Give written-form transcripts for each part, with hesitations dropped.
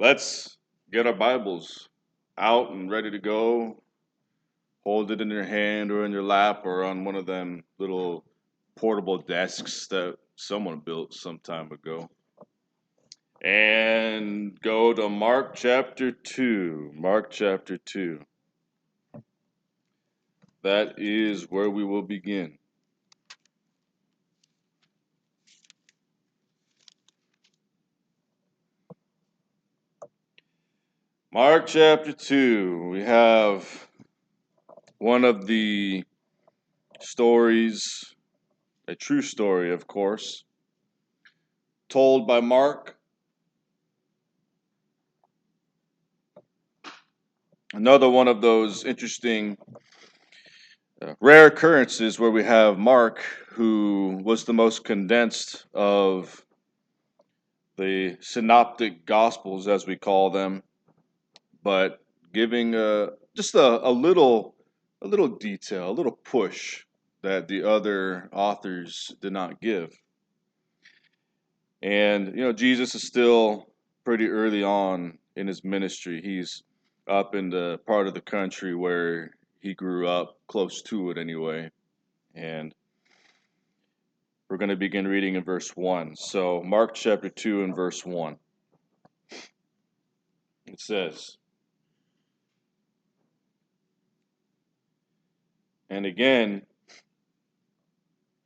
Let's get our Bibles out and ready to go. Hold it in your hand or in your lap or on one of them little portable desks that someone built some time ago. And go to Mark chapter 2. Mark chapter 2. That is where we will begin. Mark chapter 2. We have one of the stories, a true story, of course, told by Mark. Another one of those interesting, rare occurrences where we have Mark, who was the most condensed of the synoptic gospels, as we call them, but giving just a little detail, a little push that the other authors did not give. And Jesus is still pretty early on in his ministry. He's up in the part of the country where he grew up, close to it anyway. And we're going to begin reading in verse 1. So, Mark chapter 2 and verse 1. It says, "And again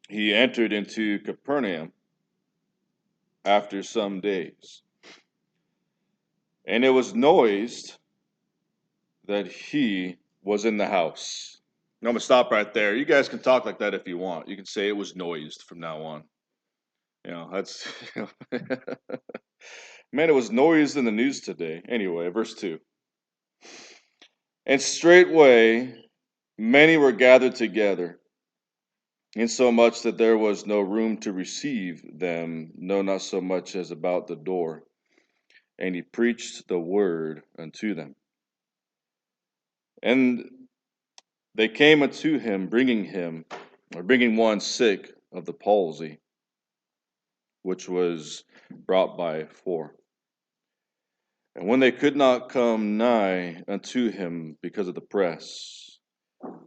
he entered into Capernaum after some days. And it was noised that he was in the house." Now, I'm going to stop right there. You guys can talk like that if you want. You can say it was noised from now on. That's, man, it was noised in the news today. Anyway, verse 2. "And straightway many were gathered together, insomuch that there was no room to receive them, no, not so much as about the door. And he preached the word unto them. And they came unto him, bringing one sick of the palsy, which was brought by four. And when they could not come nigh unto him because of the press,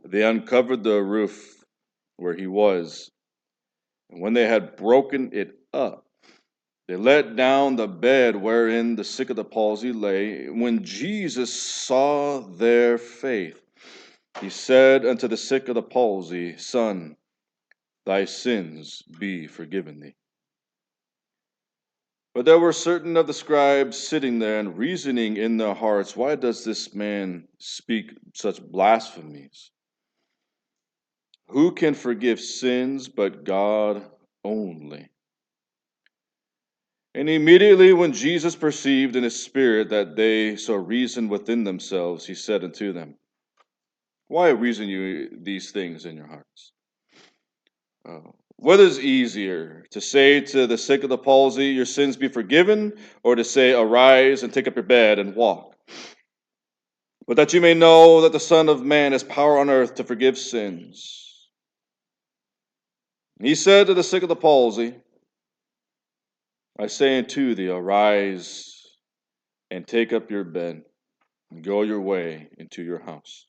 they uncovered the roof where he was. And when they had broken it up, they let down the bed wherein the sick of the palsy lay. When Jesus saw their faith, he said unto the sick of the palsy, Son, thy sins be forgiven thee. But there were certain of the scribes sitting there and reasoning in their hearts, Why does this man speak such blasphemies? Who can forgive sins but God only? And immediately when Jesus perceived in his spirit that they so reasoned within themselves, he said unto them, Why reason you these things in your hearts? What is easier, to say to the sick of the palsy, Your sins be forgiven, or to say, Arise and take up your bed and walk? But that you may know that the Son of Man has power on earth to forgive sins. He said to the sick of the palsy, I say unto thee, Arise and take up your bed and go your way into your house.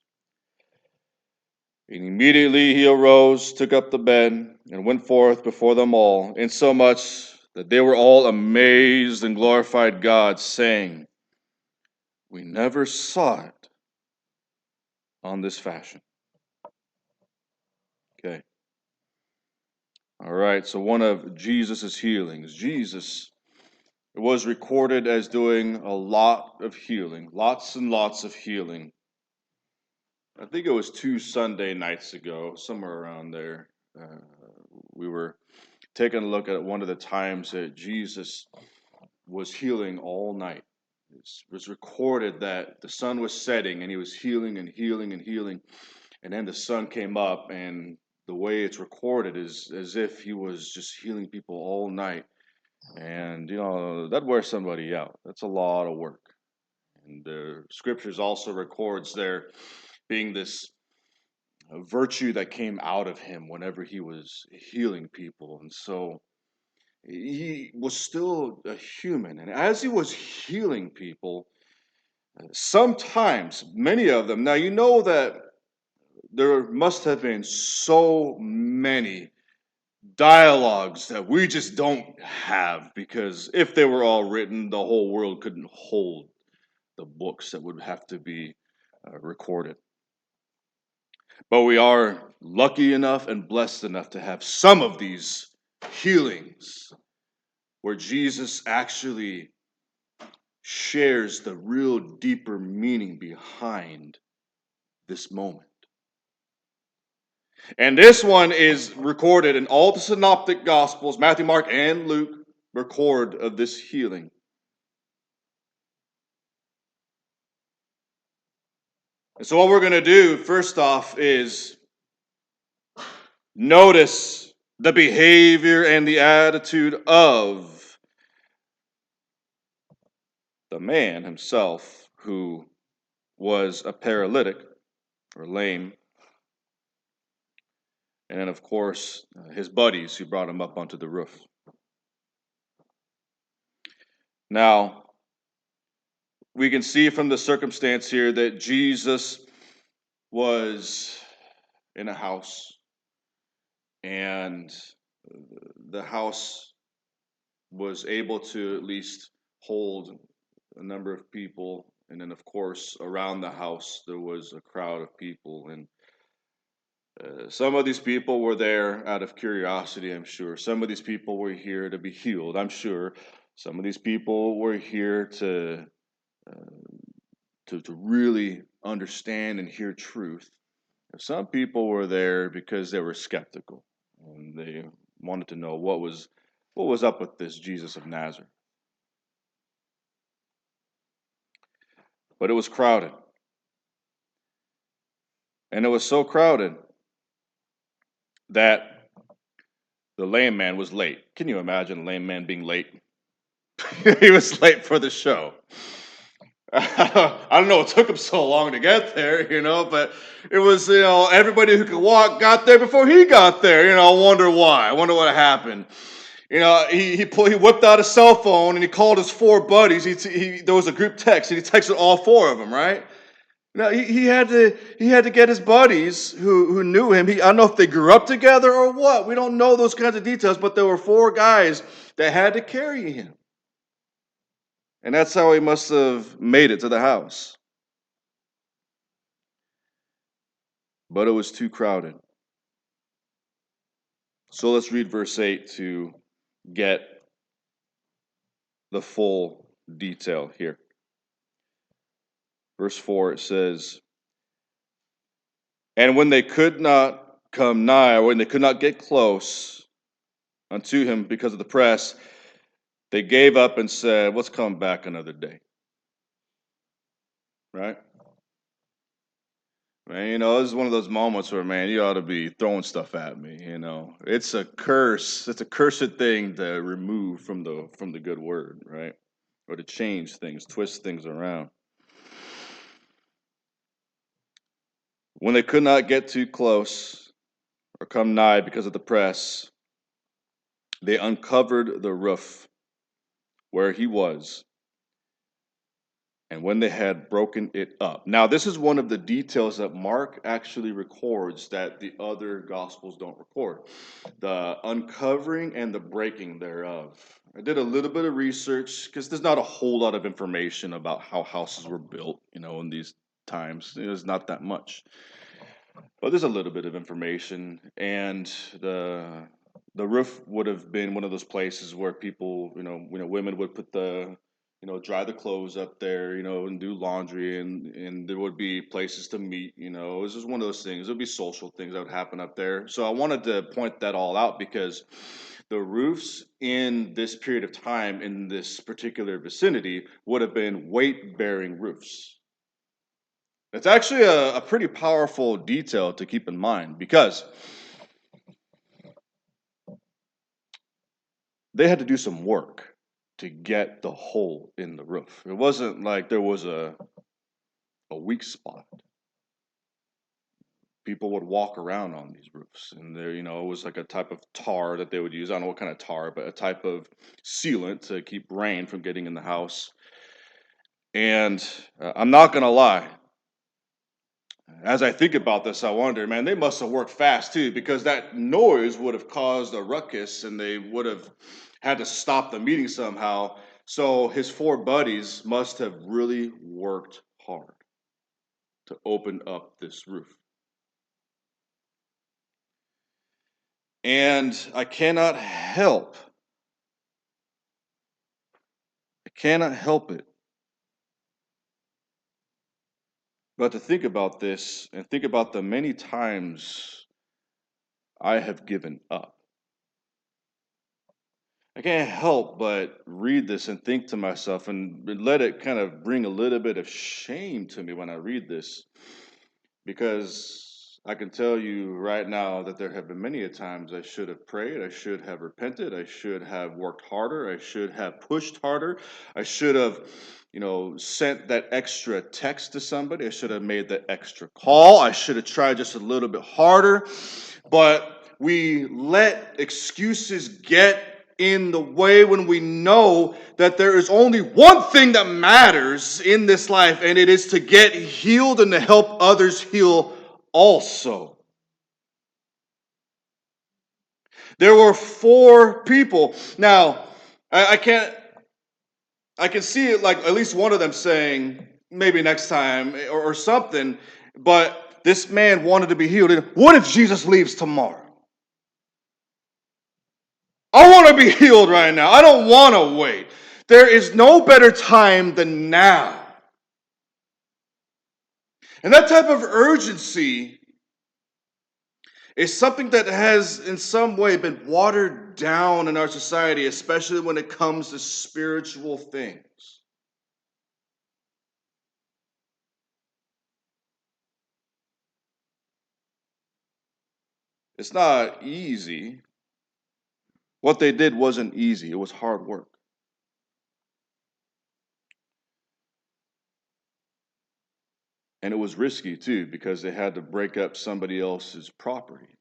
And immediately he arose, took up the bed, and went forth before them all, insomuch that they were all amazed and glorified God, saying, We never saw it on this fashion. Okay. All right, so one of Jesus' healings. Jesus was recorded as doing a lot of healing, lots and lots of healing. I think it was 2 Sunday nights ago, somewhere around there. We were taking a look at one of the times that Jesus was healing all night. It was recorded that the sun was setting and he was healing and healing and healing. And then the sun came up, and the way it's recorded is as if he was just healing people all night. And, that wears somebody out. That's a lot of work. And the scriptures also records there being this virtue that came out of him whenever he was healing people. And so he was still a human. And as he was healing people, sometimes, many of them, now you know that there must have been so many dialogues that we just don't have, because if they were all written, the whole world couldn't hold the books that would have to be recorded. But we are lucky enough and blessed enough to have some of these healings where Jesus actually shares the real deeper meaning behind this moment. And this one is recorded in all the synoptic gospels. Matthew, Mark, and Luke record of this healing. And so what we're going to do first off is notice the behavior and the attitude of the man himself, who was a paralytic or lame. And then, of course, his buddies who brought him up onto the roof. Now, we can see from the circumstance here that Jesus was in a house, and the house was able to at least hold a number of people. And then, of course, around the house, there was a crowd of people. And some of these people were there out of curiosity, I'm sure. Some of these people were here to be healed, I'm sure. Some of these people were here to really understand and hear truth. Some people were there because they were skeptical, and they wanted to know what was up with this Jesus of Nazareth. But it was crowded. And it was so crowded that the lame man was late. Can you imagine a lame man being late? He was late for the show. I don't know what took him so long to get there, but it was, everybody who could walk got there before he got there. I wonder why. I wonder what happened. He whipped out a cell phone and he called his four buddies. There was a group text, and he texted all four of them, right? Now he had to get his buddies who knew him. I don't know if they grew up together or what. We don't know those kinds of details, but there were four guys that had to carry him. And that's how he must have made it to the house. But it was too crowded. So let's read verse 8 to get the full detail here. Verse 4, it says, "And when they could not come nigh, or when they could not get close unto him because of the press, they gave up and said, let's come back another day." Right? Man, this is one of those moments where, man, you ought to be throwing stuff at me. It's a curse. It's a cursed thing to remove from the good word, right? Or to change things, twist things around. When they could not get too close or come nigh because of the press, they uncovered the roof where he was, and when they had broken it up. Now, this is one of the details that Mark actually records that the other Gospels don't record. The uncovering and the breaking thereof. I did a little bit of research, because there's not a whole lot of information about how houses were built, in these times. There's not that much. But there's a little bit of information, and the roof would have been one of those places where people, women would put dry the clothes up there, and do laundry, and there would be places to meet. It was just one of those things. It would be social things that would happen up there. So I wanted to point that all out, because the roofs in this period of time in this particular vicinity would have been weight-bearing roofs. It's actually a pretty powerful detail to keep in mind, because they had to do some work to get the hole in the roof. It wasn't like there was a weak spot. people would walk around on these roofs, and there, it was like a type of tar that they would use. I don't know what kind of tar, but a type of sealant to keep rain from getting in the house. And I'm not gonna lie, as I think about this, I wonder, man, they must have worked fast too, because that noise would have caused a ruckus, and they would have had to stop the meeting somehow. So his four buddies must have really worked hard to open up this roof. And I cannot help it but to think about this and think about the many times I have given up. I can't help but read this and think to myself and let it kind of bring a little bit of shame to me when I read this, because I can tell you right now that there have been many a times I should have prayed, I should have repented, I should have worked harder, I should have pushed harder, I should have, sent that extra text to somebody, I should have made that extra call, I should have tried just a little bit harder, but we let excuses get in the way when we know that there is only one thing that matters in this life, and it is to get healed and to help others heal also. There were four people. Now, I can see it like at least one of them saying, maybe next time or something, but this man wanted to be healed. What if Jesus leaves tomorrow? I want to be healed right now. I don't want to wait. There is no better time than now. And that type of urgency is something that has in some way been watered down in our society, especially when it comes to spiritual things. It's not easy. What they did wasn't easy. It was hard work. And it was risky too, because they had to break up somebody else's property.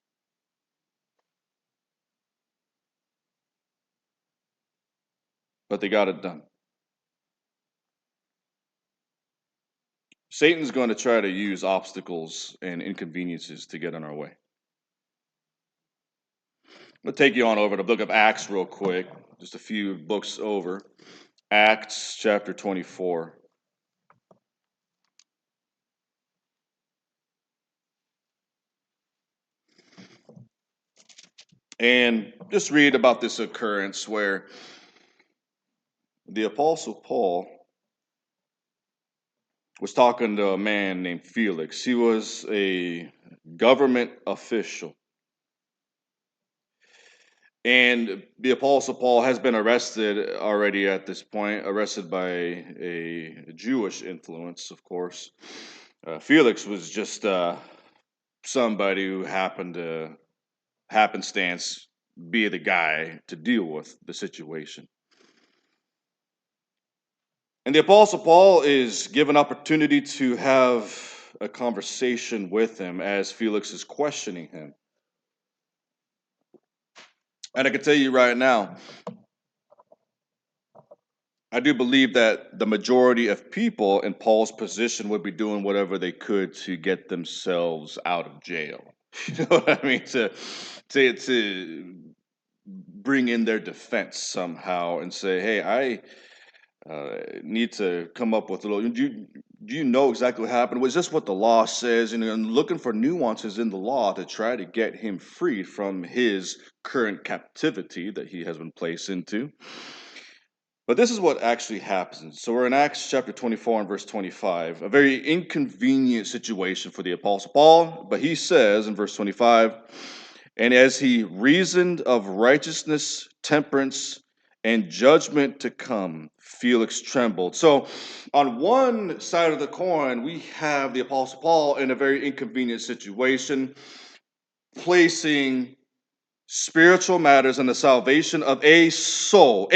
But they got it done. Satan's going to try to use obstacles and inconveniences to get in our way. I'm going to take you on over to the book of Acts real quick, just a few books over. Acts chapter 24. And just read about this occurrence where the Apostle Paul was talking to a man named Felix. He was a government official. And the Apostle Paul has been arrested already at this point, arrested by a Jewish influence, of course. Felix was just somebody who happened to happenstance be the guy to deal with the situation. And the Apostle Paul is given opportunity to have a conversation with him as Felix is questioning him. And I can tell you right now, I do believe that the majority of people in Paul's position would be doing whatever they could to get themselves out of jail. You know what I mean? To bring in their defense somehow and say, hey, I need to come up with a little. Do you know exactly what happened? Was this what the law says? And looking for nuances in the law to try to get him freed from his current captivity that he has been placed into. But this is what actually happens. So we're in Acts chapter 24 and verse 25, a very inconvenient situation for the Apostle Paul. But he says in verse 25, and as he reasoned of righteousness, temperance, and judgment to come, Felix trembled. So on one side of the coin, we have the Apostle Paul in a very inconvenient situation, placing spiritual matters and the salvation of a soul,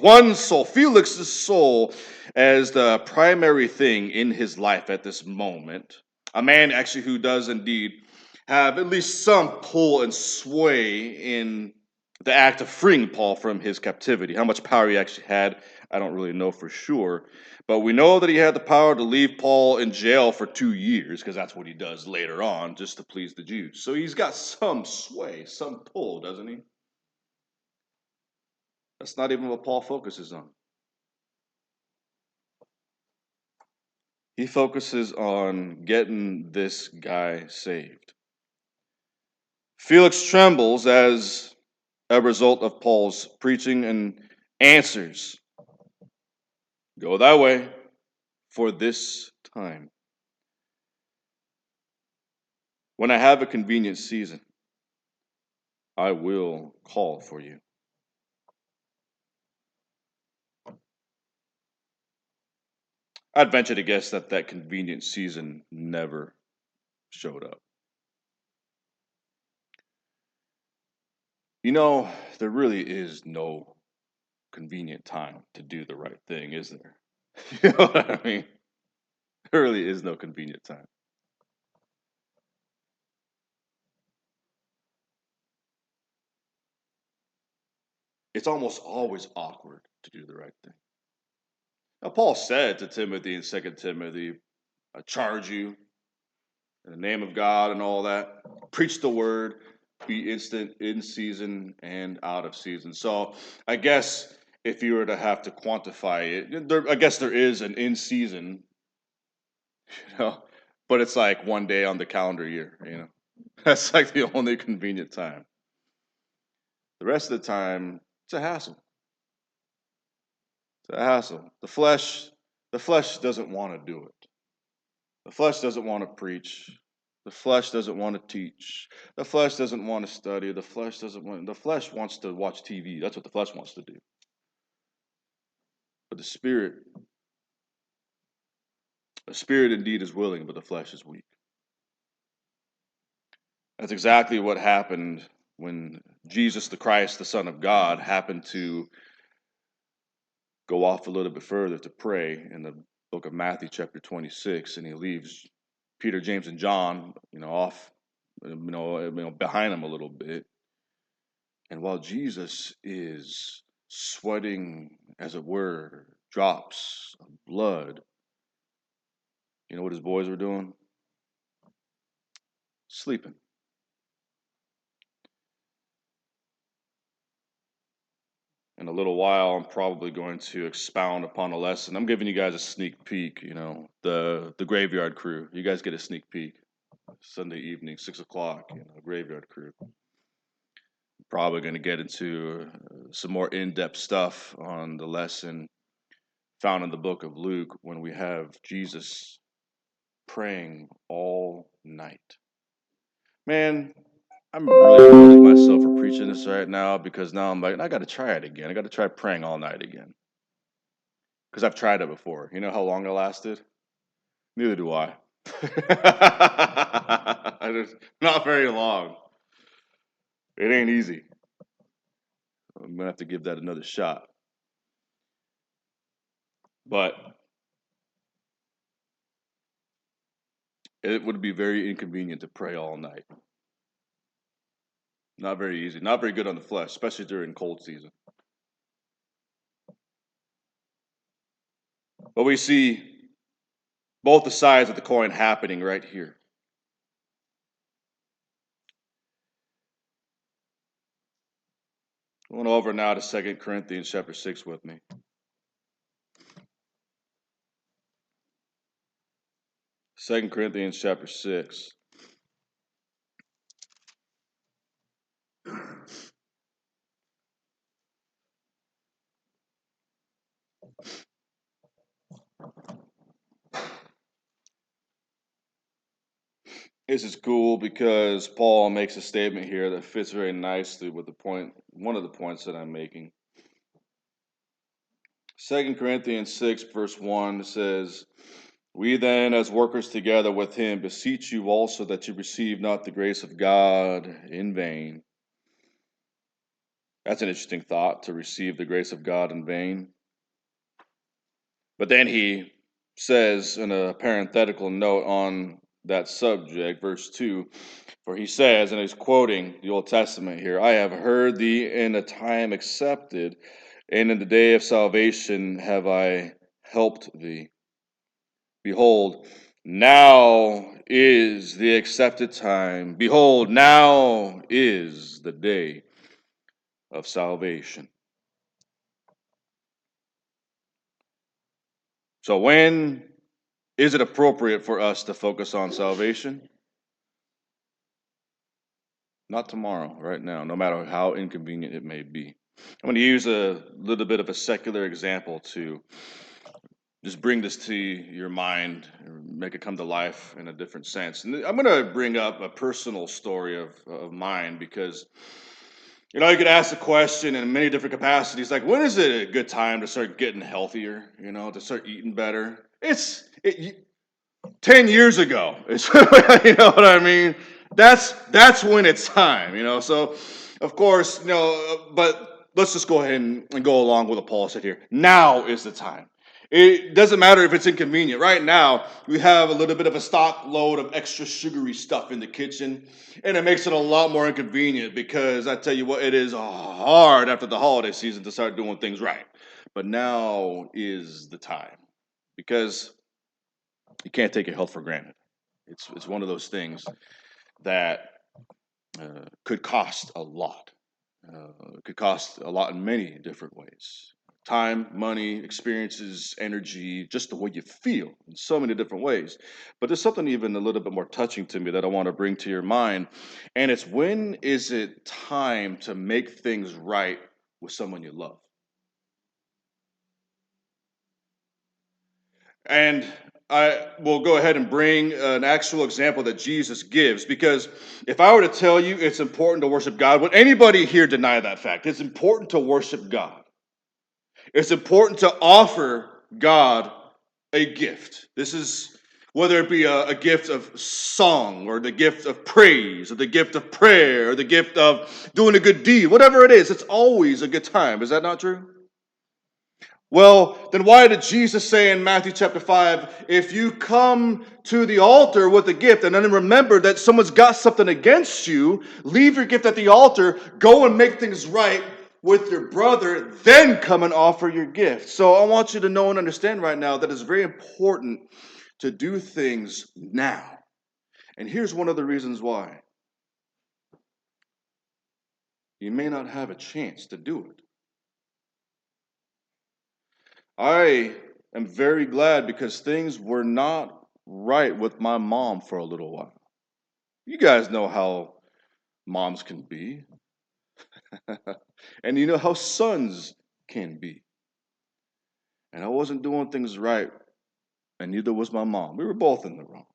one soul, Felix's soul, as the primary thing in his life at this moment. A man actually who does indeed have at least some pull and sway in the act of freeing Paul from his captivity. How much power he actually had, I don't really know for sure. But we know that he had the power to leave Paul in jail for 2 years, because that's what he does later on, just to please the Jews. So he's got some sway, some pull, doesn't he? That's not even what Paul focuses on. He focuses on getting this guy saved. Felix trembles as a result of Paul's preaching and answers. Go thy way for this time. When I have a convenient season, I will call for you. I'd venture to guess that that convenient season never showed up. You know, there really is no convenient time to do the right thing, is there? You know what I mean? There really is no convenient time. It's almost always awkward to do the right thing. Now, Paul said to Timothy in 2 Timothy, I charge you in the name of God and all that, preach the word, be instant in season and out of season. So I guess if you were to have to quantify it, I guess there is an in season, you know, but it's like one day on the calendar year, you know. That's like the only convenient time. The rest of the time, it's a hassle. It's a hassle. The flesh doesn't want to do it. The flesh doesn't want to preach. The flesh doesn't want to teach. The flesh doesn't want to study. The flesh wants to watch TV. That's what the flesh wants to do. But the spirit indeed is willing, but the flesh is weak. That's exactly what happened when Jesus the Christ, the Son of God, happened to go off a little bit further to pray in the book of Matthew chapter 26, and he leaves Peter, James, and John, off, behind him a little bit. And while Jesus is sweating, as it were, drops of blood, you know what his boys were doing? Sleeping. In a little while, I'm probably going to expound upon a lesson. I'm giving you guys a sneak peek, the graveyard crew. You guys get a sneak peek. Sunday evening, 6 o'clock, graveyard crew. Probably going to get into some more in-depth stuff on the lesson found in the book of Luke when we have Jesus praying all night. Man, I'm really proud of myself for preaching this right now, because now I'm like, I got to try it again. I got to try praying all night again. Because I've tried it before. You know how long it lasted? Neither do I. Not very long. It ain't easy. I'm going to have to give that another shot. But it would be very inconvenient to pray all night. Not very easy. Not very good on the flesh, especially during cold season. But we see both the sides of the coin happening right here. Going over now to 2 Corinthians chapter 6 with me. 2 Corinthians chapter 6. This is cool because Paul makes a statement here that fits very nicely with one of the points that I'm making. 2 Corinthians 6 verse 1 says, we then, as workers together with him, beseech you also that you receive not the grace of God in vain. That's an interesting thought, to receive the grace of God in vain. But then he says in a parenthetical note on that subject, verse 2, for he says, and he's quoting the Old Testament here, I have heard thee in a time accepted, and in the day of salvation have I helped thee. Behold, now is the accepted time. Behold, now is the day of salvation. So, when is it appropriate for us to focus on salvation? Not tomorrow, right now, no matter how inconvenient it may be. I'm going to use a little bit of a secular example to just bring this to your mind, or make it come to life in a different sense. And I'm going to bring up a personal story of mine because, you could ask the question in many different capacities, like, when is it a good time to start getting healthier, to start eating better? 10 years ago. You know what I mean? That's when it's time, So, of course, but let's just go ahead and go along with what Paul said here. Now is the time. It doesn't matter if it's inconvenient. Right now, we have a little bit of a stock load of extra sugary stuff in the kitchen, and it makes it a lot more inconvenient because I tell you what, it is hard after the holiday season to start doing things right. But now is the time because you can't take your health for granted. It's one of those things that could cost a lot. Could cost a lot in many different ways. Time, money, experiences, energy, just the way you feel in so many different ways. But there's something even a little bit more touching to me that I want to bring to your mind. And it's, when is it time to make things right with someone you love? And I will go ahead and bring an actual example that Jesus gives, because if I were to tell you it's important to worship God, would anybody here deny that fact? It's important to worship God. It's important to offer God a gift. This is whether it be a gift of song, or the gift of praise, or the gift of prayer, or the gift of doing a good deed, whatever it is, it's always a good time. Is that not true? Well, then why did Jesus say in Matthew chapter 5, if you come to the altar with a gift and then remember that someone's got something against you, leave your gift at the altar, go and make things right with your brother, then come and offer your gift. So I want you to know and understand right now that it's very important to do things now. And here's one of the reasons why. You may not have a chance to do it. I am very glad because things were not right with my mom for a little while. You guys know how moms can be, and you know how sons can be. And I wasn't doing things right, and neither was my mom. We were both in the wrong.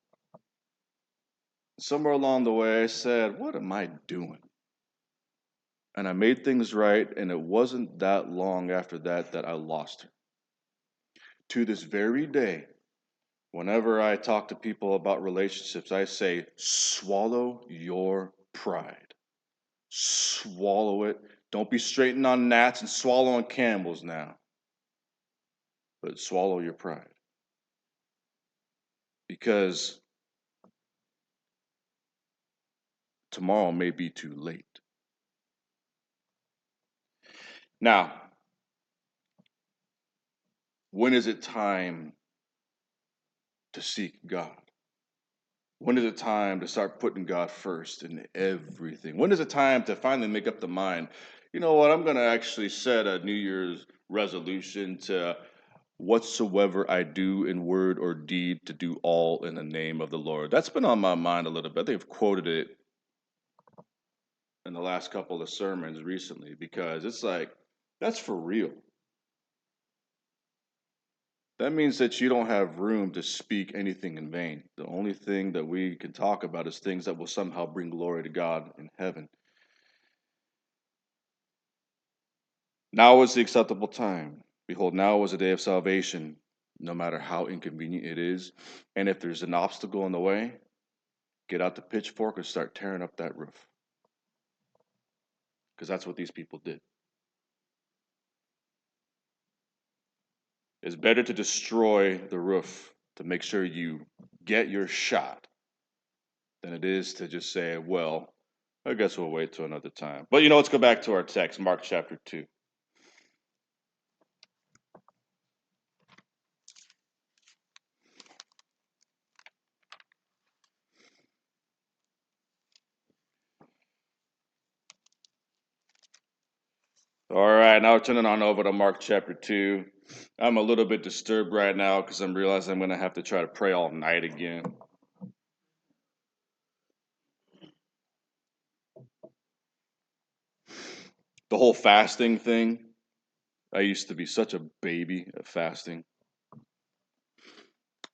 Somewhere along the way, I said, what am I doing? And I made things right, and it wasn't that long after that that I lost her. To this very day, whenever I talk to people about relationships, I say, swallow your pride. Swallow it. Don't be straighting on gnats and swallowing camels now, but swallow your pride. Because tomorrow may be too late. Now, when is it time to seek God? When is it time to start putting God first in everything? When is it time to finally make up the mind? You know what? I'm going to actually set a New Year's resolution to, whatsoever I do in word or deed, to do all in the name of the Lord. That's been on my mind a little bit. I think I've quoted it in the last couple of sermons recently, because it's like, that's for real. That means that you don't have room to speak anything in vain. The only thing that we can talk about is things that will somehow bring glory to God in heaven. Now is the acceptable time. Behold, now is the day of salvation, no matter how inconvenient it is. And if there's an obstacle in the way, get out the pitchfork and start tearing up that roof. Because that's what these people did. It's better to destroy the roof to make sure you get your shot than it is to just say, well, I guess we'll wait till another time. But let's go back to our text, Mark chapter 2. All right, now we're turning on over to Mark chapter 2. I'm a little bit disturbed right now because I'm realizing I'm going to have to try to pray all night again. The whole fasting thing, I used to be such a baby at fasting.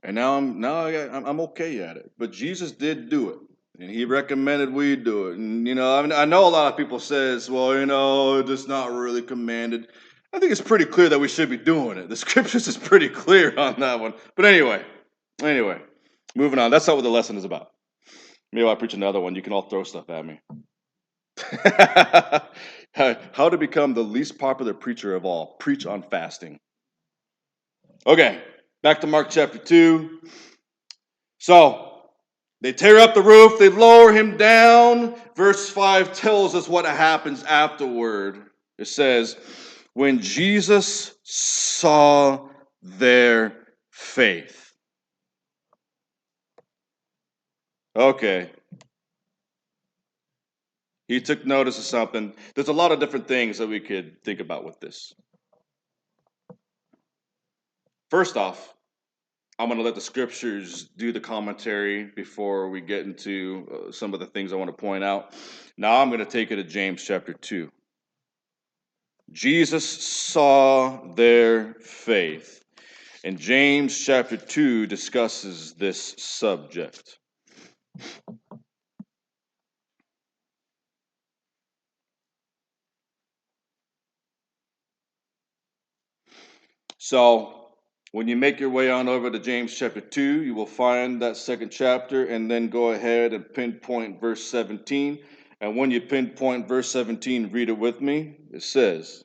And now I'm okay at it. But Jesus did do it. And he recommended we do it. And I know a lot of people says, well, it's not really commanded. I think it's pretty clear that we should be doing it. The scriptures is pretty clear on that one. But anyway, moving on. That's not what the lesson is about. Maybe I'll preach another one. You can all throw stuff at me. How to become the least popular preacher of all. Preach on fasting. Okay, back to Mark chapter 2. So, they tear up the roof, they lower him down. Verse 5 tells us what happens afterward. It says, when Jesus saw their faith. Okay. He took notice of something. There's a lot of different things that we could think about with this. First off, I'm going to let the scriptures do the commentary before we get into some of the things I want to point out. Now I'm going to take it to James chapter 2. Jesus saw their faith. And James chapter 2 discusses this subject. So, when you make your way on over to James chapter 2, you will find that second chapter and then go ahead and pinpoint verse 17. And when you pinpoint verse 17, read it with me. It says,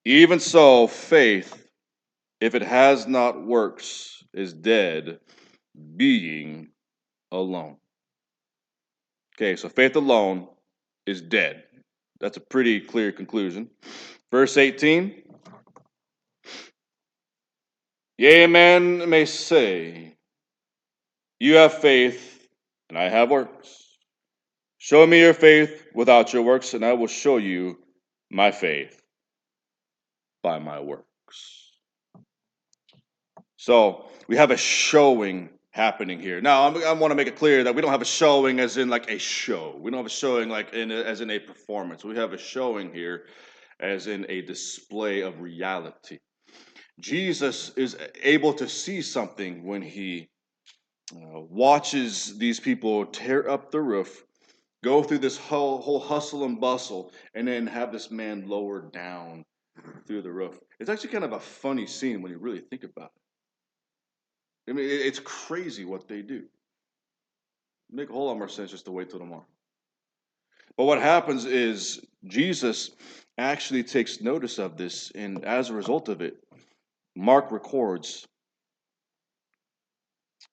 even so, faith, if it has not works, is dead, being alone. Okay, so faith alone is dead. That's a pretty clear conclusion. Verse 18. Yea, a man may say, you have faith, and I have works. Show me your faith without your works, and I will show you my faith by my works. So we have a showing happening here. Now, I want to make it clear that we don't have a showing as in like a show. We don't have a showing like as in a performance. We have a showing here as in a display of reality. Jesus is able to see something when he watches these people tear up the roof, go through this whole hustle and bustle, and then have this man lowered down through the roof. It's actually kind of a funny scene when you really think about it. I mean, it's crazy what they do. It'd make a whole lot more sense just to wait till tomorrow. But what happens is Jesus actually takes notice of this, and as a result of it, Mark records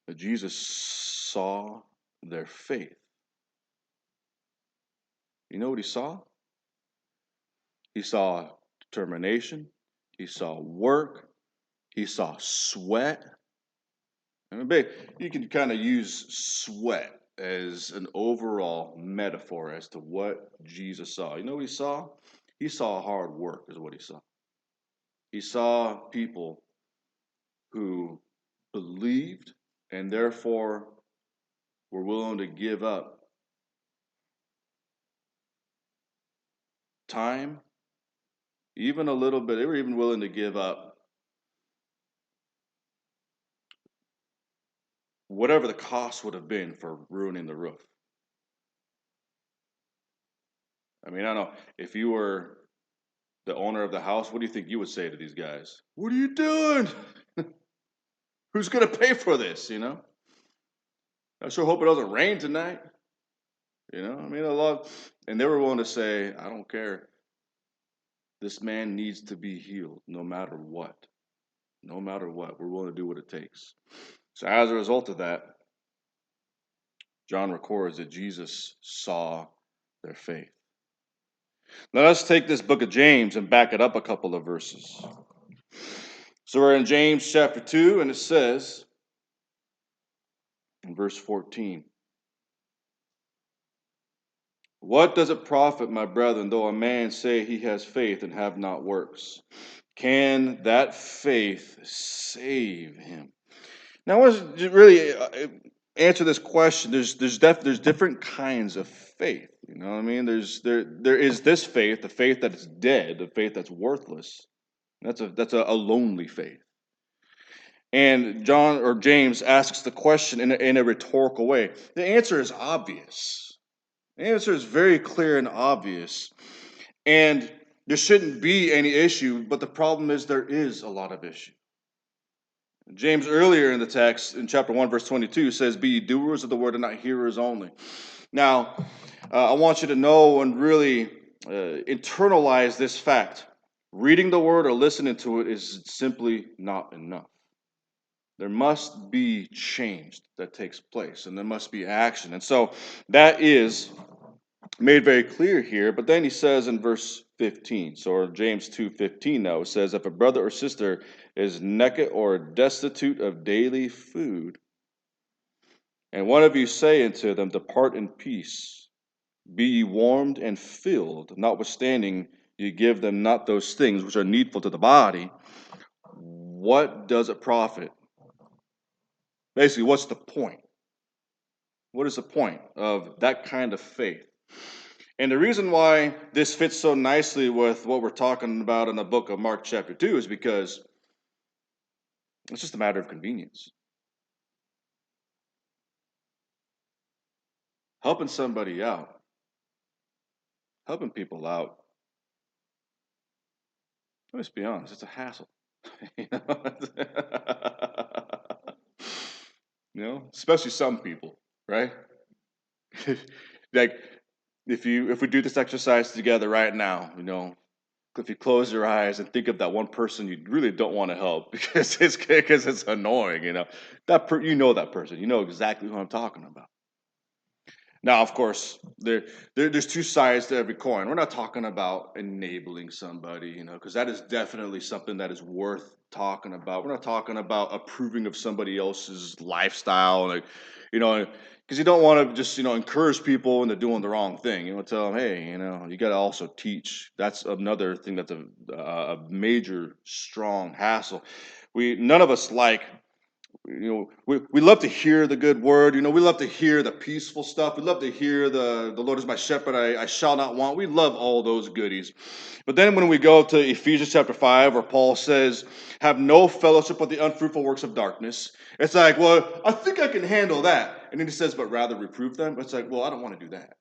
that Jesus saw their faith. You know what he saw? He saw determination. He saw work. He saw sweat. I mean, you can kind of use sweat as an overall metaphor as to what Jesus saw. You know what he saw? He saw hard work is what he saw. He saw people who believed and therefore were willing to give up time, even a little bit. They were even willing to give up whatever the cost would have been for ruining the roof. I mean, I don't know. If you were the owner of the house, what do you think you would say to these guys? What are you doing? Who's going to pay for this, I sure hope it doesn't rain tonight. I mean, a lot. And they were willing to say, I don't care. This man needs to be healed no matter what. No matter what. We're willing to do what it takes. So as a result of that, John records that Jesus saw their faith. Now let's take this book of James and back it up a couple of verses. So we're in James chapter 2, and it says in verse 14, "What does it profit, my brethren, though a man say he has faith and have not works? Can that faith save him?" Now, I want to really answer this question. There's different kinds of faith. You know what I mean? There is this faith, the faith that is dead, the faith that's worthless. That's a lonely faith. And John or James asks the question in a rhetorical way. The answer is obvious. The answer is very clear and obvious. And there shouldn't be any issue, but the problem is there is a lot of issue. James earlier in the text, in chapter 1, verse 22, says, "Be ye doers of the word and not hearers only." Now, I want you to know and really internalize this fact. Reading the word or listening to it is simply not enough. There must be change that takes place, and there must be action. And so that is made very clear here. But then he says in verse 15, so James 2:15 now, it says, "If a brother or sister is naked or destitute of daily food, and one of you say unto them, Depart in peace, be ye warmed and filled, notwithstanding you give them not those things which are needful to the body, what does it profit?" Basically, what's the point? What is the point of that kind of faith? And the reason why this fits so nicely with what we're talking about in the book of Mark chapter 2 is because it's just a matter of convenience. Helping somebody out, helping people out, let's be honest, it's a hassle. you know? Especially some people, right? Like if we do this exercise together right now, if you close your eyes and think of that one person you really don't want to help because it's annoying, that person, you know exactly who I'm talking about. Now, of course, there's two sides to every coin. We're not talking about enabling somebody, because that is definitely something that is worth talking about. We're not talking about approving of somebody else's lifestyle, because you don't want to just, encourage people when they're doing the wrong thing. You want to tell them, hey, you got to also teach. That's another thing that's a major, strong hassle. None of us like. We love to hear the good word. We love to hear the peaceful stuff. We love to hear the Lord is my shepherd, I shall not want. We love all those goodies. But then when we go to Ephesians chapter 5, where Paul says, have no fellowship with the unfruitful works of darkness, it's like, well, I think I can handle that. And then he says, but rather reprove them. It's like, well, I don't want to do that.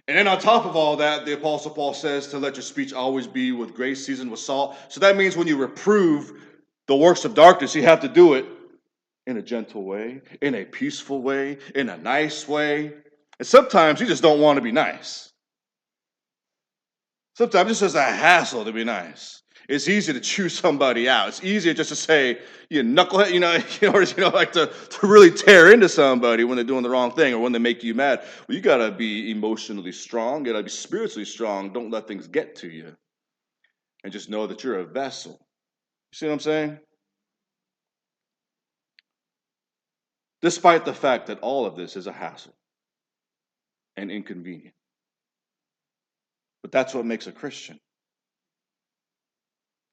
And then on top of all that, the Apostle Paul says to let your speech always be with grace, seasoned with salt. So that means when you reprove the works of darkness, you have to do it in a gentle way, in a peaceful way, in a nice way. And sometimes you just don't want to be nice. Sometimes it's just a hassle to be nice. It's easy to chew somebody out. It's easier just to say, you knucklehead, like to really tear into somebody when they're doing the wrong thing or when they make you mad. Well, you got to be emotionally strong. You got to be spiritually strong. Don't let things get to you. And just know that you're a vessel. You see what I'm saying? Despite the fact that all of this is a hassle and inconvenient. But that's what makes a Christian.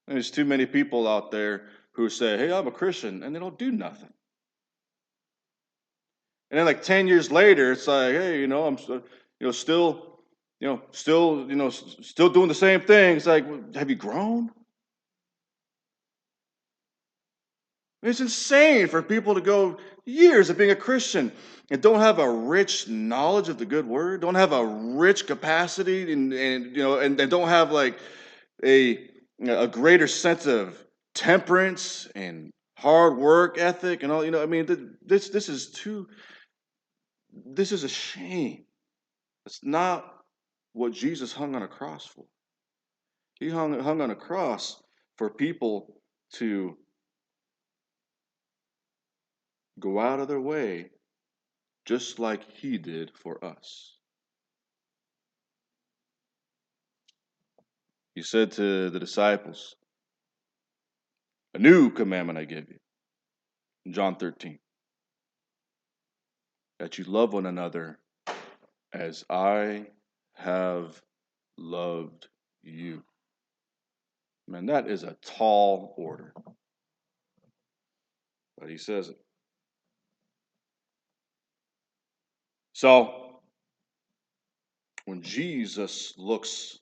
And there's too many people out there who say, hey, I'm a Christian, and they don't do nothing. And then like 10 years later, it's like, hey, I'm still doing the same thing. It's like, have you grown? It's insane for people to go years of being a Christian and don't have a rich knowledge of the good word, don't have a rich capacity, and don't have like a greater sense of temperance and hard work ethic and all. This is a shame. It's not what Jesus hung on a cross for. He hung on a cross for people to go out of their way just like he did for us. He said to the disciples, "A new commandment I give you," in John 13, "that you love one another as I have loved you." Man, that is a tall order. But he says it. So, when Jesus looks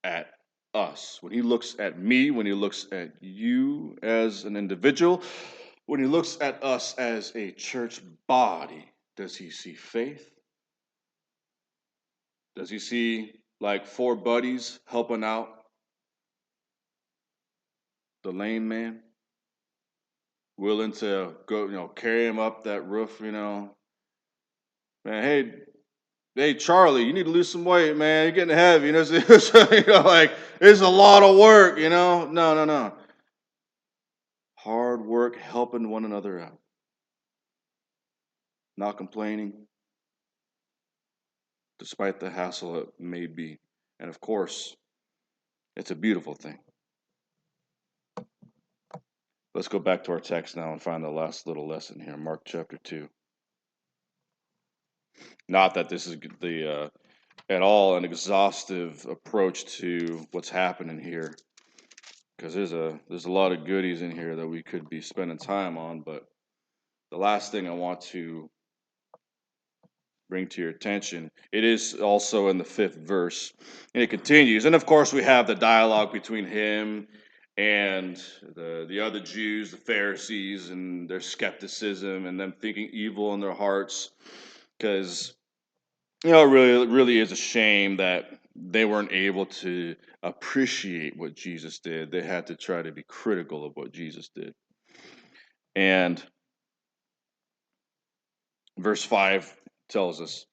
at us, when he looks at me, when he looks at you as an individual, when he looks at us as a church body, does he see faith? Does he see like four buddies helping out the lame man, willing to go, carry him up that roof, man, hey, Charlie, you need to lose some weight, man. You're getting heavy. Like it's a lot of work. No. Hard work, helping one another out, not complaining, despite the hassle it may be. And of course, it's a beautiful thing. Let's go back to our text now and find the last little lesson here, Mark chapter 2. Not that this is the at all an exhaustive approach to what's happening here, because there's a lot of goodies in here that we could be spending time on. But the last thing I want to bring to your attention, it is also in the 5th verse, and it continues. And of course, we have the dialogue between him and the other Jews, the Pharisees, and their skepticism and them thinking evil in their hearts, because it really is a shame that they weren't able to appreciate what Jesus did. They had to try to be critical of what Jesus did. And verse 5 tells us,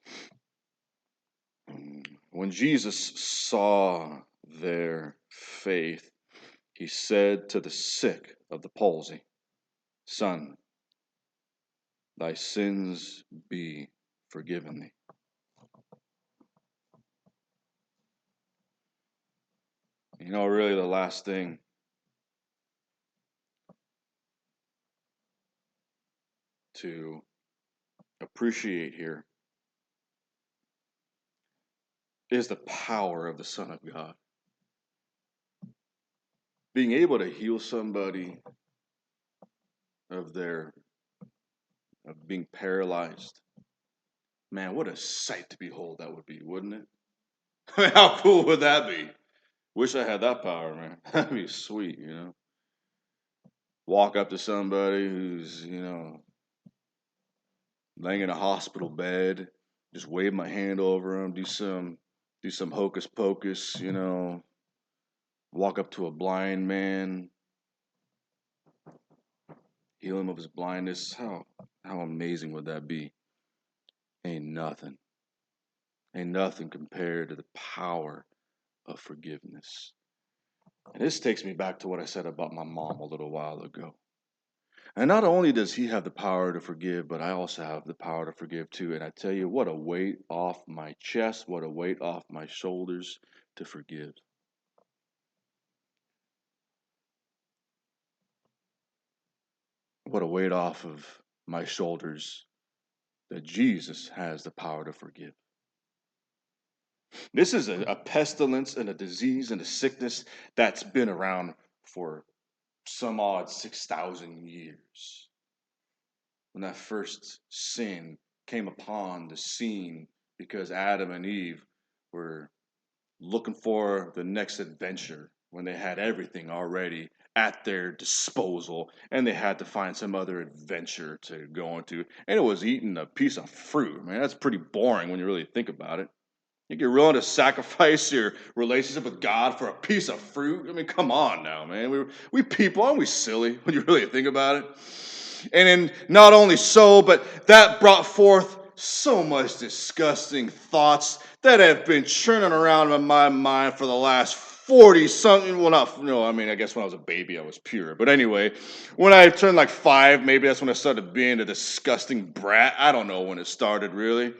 when Jesus saw their faith, he said to the sick of the palsy, "Son, thy sins be forgiven thee." Really the last thing to appreciate here is the power of the Son of God. Being able to heal somebody of being paralyzed. Man, what a sight to behold that would be, wouldn't it? How cool would that be? Wish I had that power, man. That'd be sweet. Walk up to somebody who's, laying in a hospital bed, just wave my hand over them, do some hocus pocus, walk up to a blind man, heal him of his blindness. How amazing would that be? Ain't nothing. Ain't nothing compared to the power of forgiveness. And this takes me back to what I said about my mom a little while ago. And not only does he have the power to forgive, but I also have the power to forgive too. And I tell you, what a weight off my chest, what a weight off my shoulders to forgive. What a weight off of my shoulders that Jesus has the power to forgive. This is a pestilence and a disease and a sickness that's been around for some odd 6,000 years. When that first sin came upon the scene because Adam and Eve were looking for the next adventure when they had everything already at their disposal and they had to find some other adventure to go into. And it was eating a piece of fruit. Man, that's pretty boring when you really think about it. You get willing to sacrifice your relationship with God for a piece of fruit? I mean, come on now, man. We people, aren't we silly when you really think about it? And then not only so, but that brought forth so much disgusting thoughts that have been churning around in my mind for the last 40 something, well, not, no, I mean, I guess when I was a baby, I was pure. But anyway, when I turned like 5, maybe that's when I started being a disgusting brat. I don't know when it started really.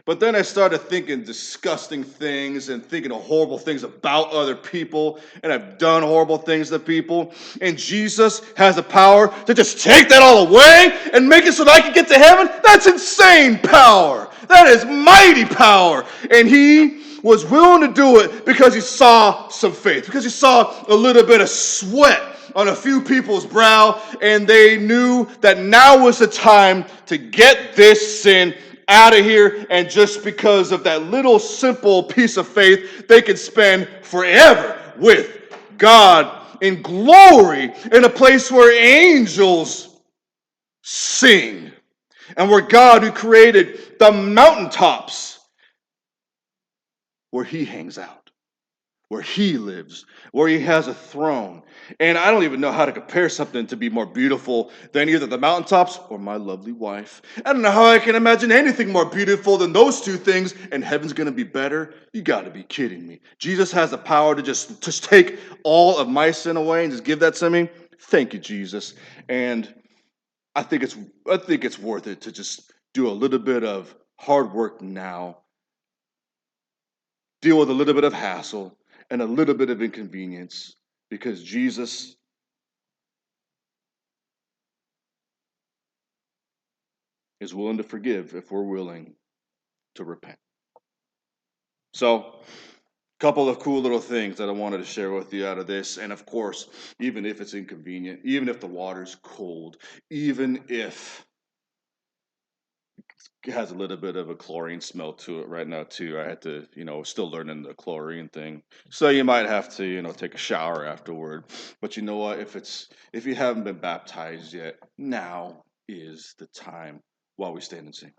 But then I started thinking disgusting things and thinking of horrible things about other people. And I've done horrible things to people. And Jesus has the power to just take that all away and make it so that I can get to heaven. That's insane power. That is mighty power. And he was willing to do it because he saw some faith, because he saw a little bit of sweat on a few people's brow, and they knew that now was the time to get this sin out of here. And just because of that little simple piece of faith, they could spend forever with God in glory, in a place where angels sing, and where God, who created the mountaintops, where he hangs out, where he lives, where he has a throne. And I don't even know how to compare something to be more beautiful than either the mountaintops or my lovely wife. I don't know how I can imagine anything more beautiful than those two things, and heaven's going to be better. You got to be kidding me. Jesus has the power to just take all of my sin away and just give that to me. Thank you, Jesus. And I think it's worth it to just do a little bit of hard work now, deal with a little bit of hassle and a little bit of inconvenience, because Jesus is willing to forgive if we're willing to repent. So, a couple of cool little things that I wanted to share with you out of this. And of course, even if it's inconvenient, even if the water's cold, even if it has a little bit of a chlorine smell to it right now too. I had to, still learning the chlorine thing. So you might have to, take a shower afterward. But you know what? If you haven't been baptized yet, now is the time while we stand and sing.